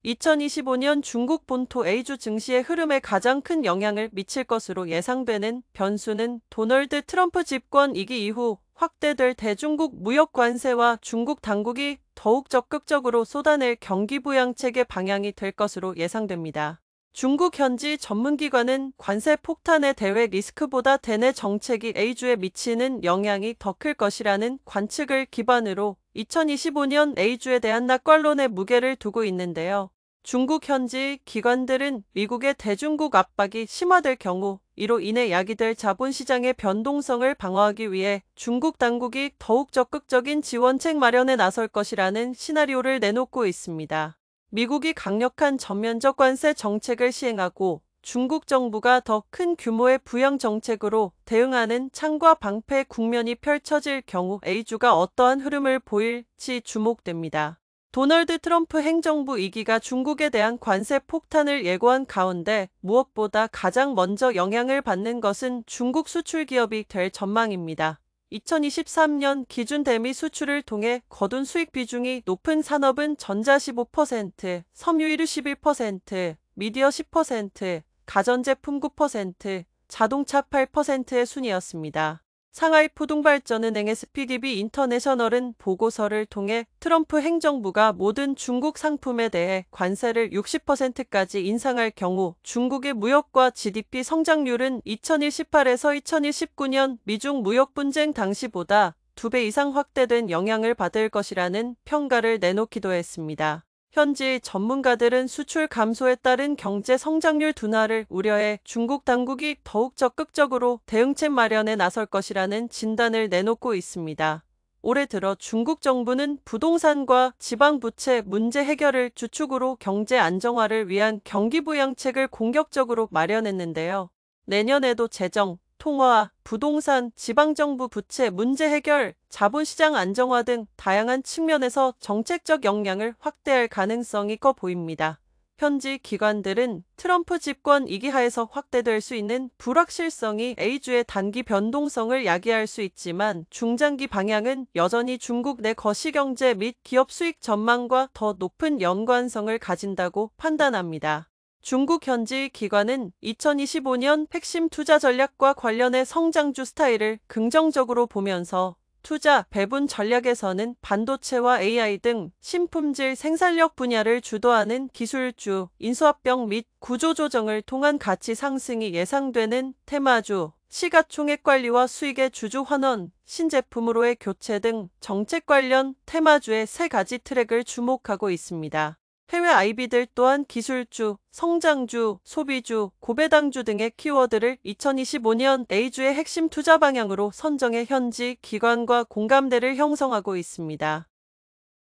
2025년 중국 본토 A주 증시의 흐름에 가장 큰 영향을 미칠 것으로 예상되는 변수는 도널드 트럼프 집권 이기 이후 확대될 대중국 무역 관세와 중국 당국이 더욱 적극적으로 쏟아낼 경기 부양책의 방향이 될 것으로 예상됩니다. 중국 현지 전문기관은 관세 폭탄의 대외 리스크보다 대내 정책이 A주에 미치는 영향이 더 클 것이라는 관측을 기반으로 2025년 A주에 대한 낙관론에 무게를 두고 있는데요. 중국 현지 기관들은 미국의 대중국 압박이 심화될 경우 이로 인해 야기될 자본시장의 변동성을 방어하기 위해 중국 당국이 더욱 적극적인 지원책 마련에 나설 것이라는 시나리오를 내놓고 있습니다. 미국이 강력한 전면적 관세 정책을 시행하고 중국 정부가 더 큰 규모의 부양 정책으로 대응하는 창과 방패 국면이 펼쳐질 경우 A주가 어떠한 흐름을 보일지 주목됩니다. 도널드 트럼프 행정부 2기가 중국에 대한 관세 폭탄을 예고한 가운데 무엇보다 가장 먼저 영향을 받는 것은 중국 수출 기업이 될 전망입니다. 2023년 기준 대미 수출을 통해 거둔 수익 비중이 높은 산업은 전자 15%, 섬유유류 11%, 미디어 10%, 가전제품 9%, 자동차 8%의 순이었습니다. 상하이 푸둥발전은행 SPDB 인터내셔널은 보고서를 통해 트럼프 행정부가 모든 중국 상품에 대해 관세를 60%까지 인상할 경우 중국의 무역과 GDP 성장률은 2018에서 2019년 미중 무역 분쟁 당시보다 2배 이상 확대된 영향을 받을 것이라는 평가를 내놓기도 했습니다. 현지 전문가들은 수출 감소에 따른 경제 성장률 둔화를 우려해 중국 당국이 더욱 적극적으로 대응책 마련에 나설 것이라는 진단을 내놓고 있습니다. 올해 들어 중국 정부는 부동산과 지방부채 문제 해결을 주축으로 경제 안정화를 위한 경기부양책을 공격적으로 마련했는데요. 내년에도 재정, 통화, 부동산, 지방정부 부채 문제 해결, 자본시장 안정화 등 다양한 측면에서 정책적 역량을 확대할 가능성이 커 보입니다. 현지 기관들은 트럼프 집권 2기 하에서 확대될 수 있는 불확실성이 A주의 단기 변동성을 야기할 수 있지만 중장기 방향은 여전히 중국 내 거시경제 및 기업 수익 전망과 더 높은 연관성을 가진다고 판단합니다. 중국 현지 기관은 2025년 핵심 투자 전략과 관련해 성장주 스타일을 긍정적으로 보면서 투자 배분 전략에서는 반도체와 AI 등 신품질 생산력 분야를 주도하는 기술주, 인수합병 및 구조조정을 통한 가치 상승이 예상되는 테마주, 시가총액 관리와 수익의 주주 환원, 신제품으로의 교체 등 정책 관련 테마주의 3가지 트랙을 주목하고 있습니다. 해외 IB들 또한 기술주, 성장주, 소비주, 고배당주 등의 키워드를 2025년 A주의 핵심 투자 방향으로 선정해 현지 기관과 공감대를 형성하고 있습니다.